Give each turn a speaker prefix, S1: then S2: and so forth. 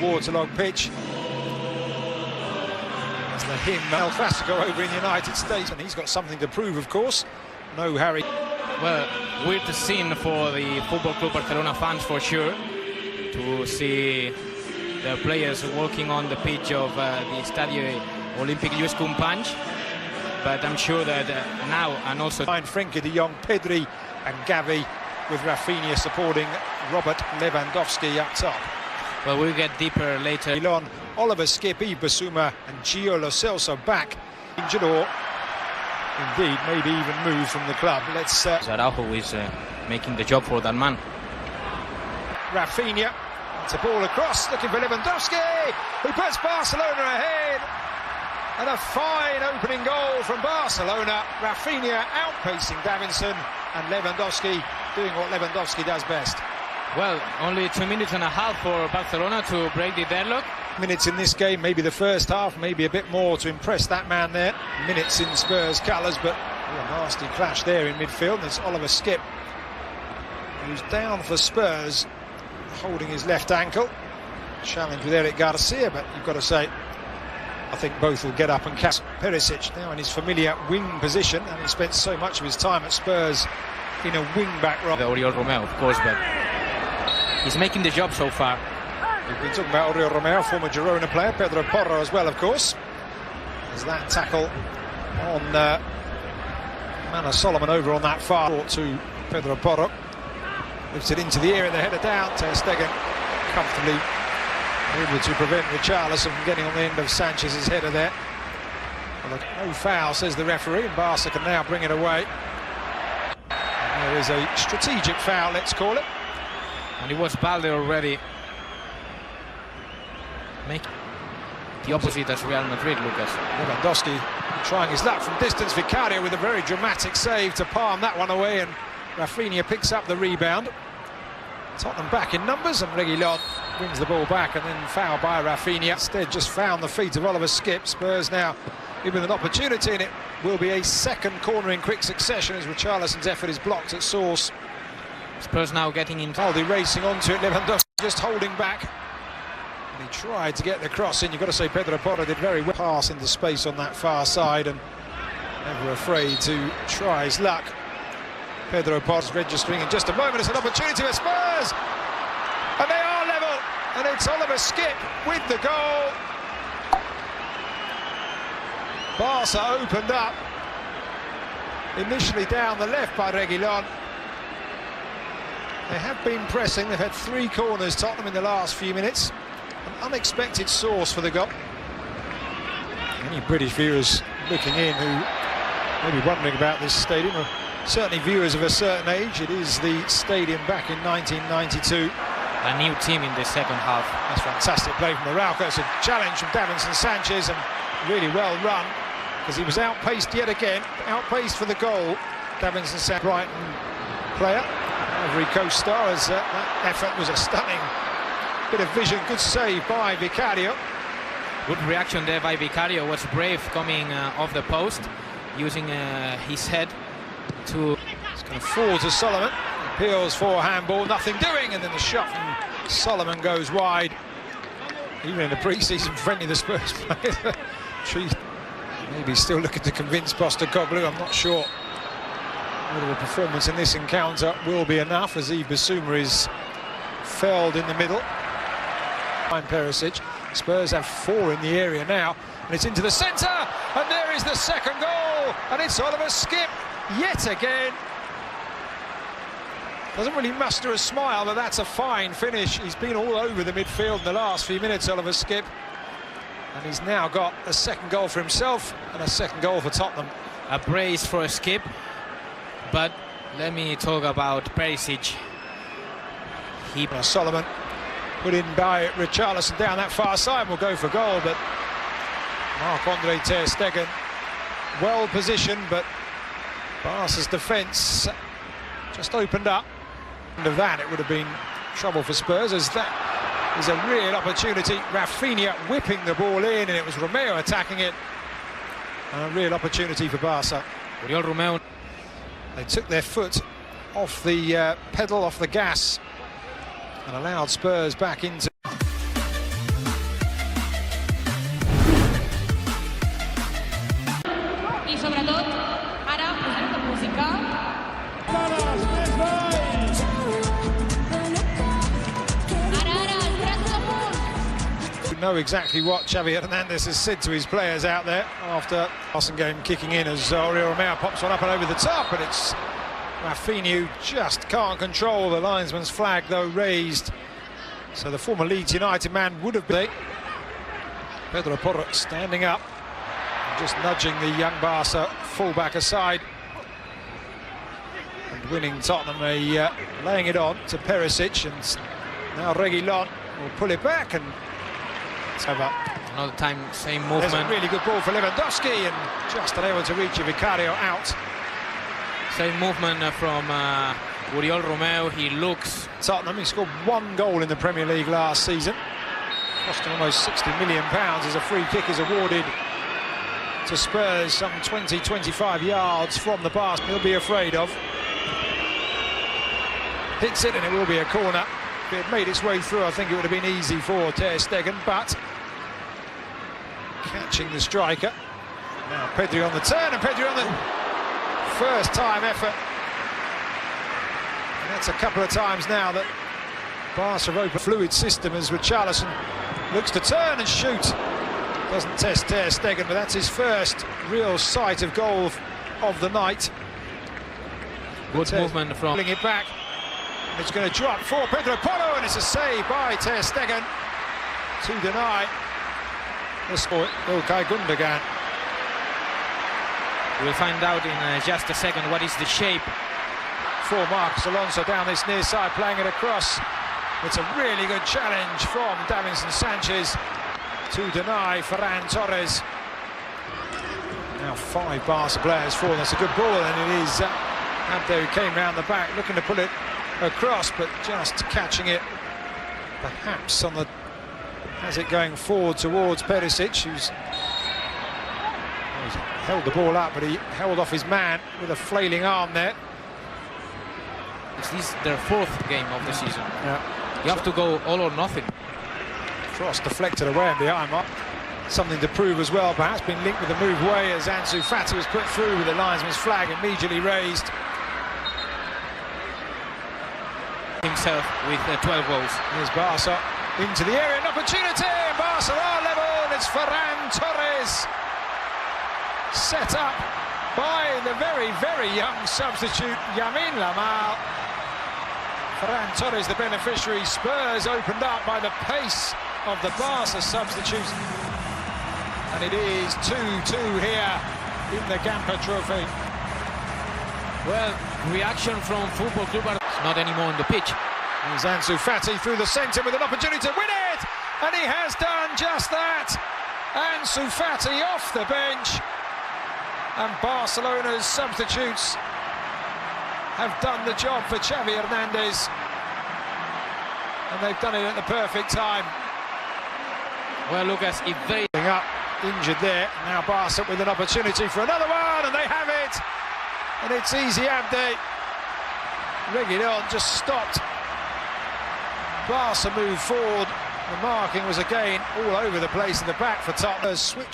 S1: waterlogged pitch. It's the him El Clasico over in the United States, and he's got something to prove, of course. No Harry.
S2: Well, weird scene for the Football Club Barcelona fans for sure, to see the players walking on the pitch of the Estadio Olímpic Lluís Companys. But I'm sure that now, and also
S1: Behind Frenkie de Jong, Pedri and Gavi, with Rafinha supporting Robert Lewandowski up top.
S2: well, we'll get deeper later.
S1: Milan, Oliver Skip, Yves Bissouma and Gio Lo Celso back. Injured or indeed maybe even moved from the club. Let's
S2: Araujo is making the job for that man.
S1: Rafinha, it's a ball across, looking for Lewandowski, who puts Barcelona ahead. And a fine opening goal from Barcelona. Rafinha outpacing Davinson, and Lewandowski doing what Lewandowski does best.
S2: Well, only 2 minutes and a half for Barcelona to break the deadlock.
S1: Minutes in this game, maybe the first half, maybe a bit more to impress that man there. Minutes in Spurs colours, but a nasty clash there in midfield. There's Oliver Skip, who's down for Spurs, holding his left ankle. Challenge with Eric Garcia, but you've got to say, I think both will get up and catch. Perisic now in his familiar wing position, and he spent so much of his time at Spurs in a wing-back role.
S2: The Oriol Romeu, of course, but he's making the job so far.
S1: We've been talking about Oriol Romeu, former Girona player, Pedro Porro as well, of course. As that tackle on Mana Solomon over on that far to Pedro Porro. Lifts it into the air and the header down. Ter Stegen comfortably able to prevent Richarlison from getting on the end of Sanchez's header there. Well, no foul, says the referee, and Barca can now bring it away. And there is a strategic foul, let's call it.
S2: And it was Balde already. Make the opposite as Real Madrid, Lucas.
S1: Lewandowski trying his luck from distance. Vicario with a very dramatic save to palm that one away, and Rafinha picks up the rebound. Tottenham back in numbers, and Reguilon wins the ball back, and then foul by Rafinha. Instead just found the feet of Oliver Skip. Spurs now given an opportunity, and it will be a second corner in quick succession as Richarlison's effort is blocked at source.
S2: Spurs now getting into...
S1: Aldi racing onto it, Lewandowski just holding back. And he tried to get the cross in. You've got to say Pedro Porro did very well. Pass into space on that far side, and never afraid to try his luck. Pedro Porro's registering in just a moment. It's an opportunity for Spurs, and they are level, and it's Oliver Skip with the goal. Barca opened up, initially down the left by Reguilon. They have been pressing. They've had 3 corners, Tottenham, in the last few minutes. An unexpected source for the goal. Any British viewers looking in who may be wondering about this stadium, or certainly viewers of a certain age, it is the stadium back in 1992.
S2: A new team in the second half.
S1: That's fantastic play from Araujo. It's a challenge from Davinson Sanchez, and really well run, because he was outpaced yet again. Outpaced for the goal. Davinson Sanchez, Brighton player, Ivory Coast star, as that effort was a stunning bit of vision. Good save by Vicario.
S2: Good reaction there by Vicario. Was brave coming off the post, using his head to...
S1: It's going to fall to Solomon. Appeals for handball, nothing doing, and then the shot from Solomon goes wide. Even in the pre-season friendly, the Spurs player maybe still looking to convince Postecoglou. I'm not sure whether the performance in this encounter will be enough, as Yves Bissouma is felled in the middle. Behind Perisic. Spurs have 4 in the area now, and it's into the centre, and there is the second goal, and it's Oliver Skip yet again. Doesn't really muster a smile, but that's a fine finish. He's been all over the midfield in the last few minutes, Oliver Skip, and he's now got a second goal for himself and a second goal for Tottenham.
S2: A brace for a Skip, but let me talk about Perisic.
S1: Solomon put in by Richarlison down that far side, will go for goal, but Marc-Andre Ter Stegen well positioned, but Barca's defence just opened up. End of that, it would have been trouble for Spurs, as that is a real opportunity. Rafinha whipping the ball in, and it was Romeu attacking it. And a real opportunity for Barca.
S2: Oriol Romeu.
S1: They took their foot off the pedal, off the gas, and allowed Spurs back into know exactly what Xavi Hernandez has said to his players out there after passing game kicking in as Oriol Romeu pops one up and over the top, but it's Rafinha who just can't control the linesman's flag, though raised. So the former Leeds United man would have been. Pedro Porro standing up, just nudging the young Barca fullback aside. And winning Tottenham, laying it on to Perisic, and now Reguilon will pull it back, and it's over.
S2: Another time, same movement.
S1: There's a really good ball for Lewandowski, and just unable to reach Vicario out.
S2: Same movement from Oriol Romeu. He looks.
S1: Tottenham, he scored 1 goal in the Premier League last season. Cost him almost £60 million as a free kick is awarded to Spurs, some 20-25 yards from the bar. He'll be afraid of. Hits it, and it will be a corner. If it had made its way through, I think it would have been easy for Ter Stegen, but catching the striker. Now Pedri on the turn, and Pedri on the first time effort. And that's a couple of times now that Barca have opened fluid system as Richarlison looks to turn and shoot. Doesn't test Ter Stegen, but that's his first real sight of goal of the night.
S2: Good movement from.
S1: Pulling it back. It's going to drop for Pedro Porro, and it's a save by Ter Stegen to deny the sport. Ilkay Gundogan.
S2: We'll find out in just a second what is the shape.
S1: For Marcos Alonso down this near side, playing it across. It's a really good challenge from Davinson Sanchez to deny Ferran Torres. Now 5 Barca players for. That's a good ball, and it is Abde who came round the back looking to pull it across, but just catching it perhaps on the, has it going forward towards Perisic, who's held the ball up, but he held off his man with a flailing arm there.
S2: It's their 4th game of the season.
S1: Yeah.
S2: You have to go all or nothing.
S1: Cross deflected away and behind Mark. Something to prove as well, perhaps been linked with the move away as Ansu Fati was put through with the linesman's flag immediately raised.
S2: Himself with 12 goals.
S1: Here's Barca into the area, an opportunity, and Barca are level, and it's Ferran Torres set up by the very, very young substitute Yamin Lamal. Ferran Torres the beneficiary. Spurs opened up by the pace of the Barca substitute, and it is 2-2 here in the Gamper Trophy.
S2: Well, reaction from Football Club Barcelona. Not anymore on the pitch.
S1: Here's Ansu Fati through the centre with an opportunity to win it, and he has done just that. Ansu Fati off the bench, and Barcelona's substitutes have done the job for Xavi Hernandez, and they've done it at the perfect time.
S2: Well, Lucas, if they
S1: up injured there, now Barca with an opportunity for another one, and they have it, and it's easy. Abde Reguilon just stopped. Barca moved forward. The marking was again all over the place in the back for Tottenham. Switching.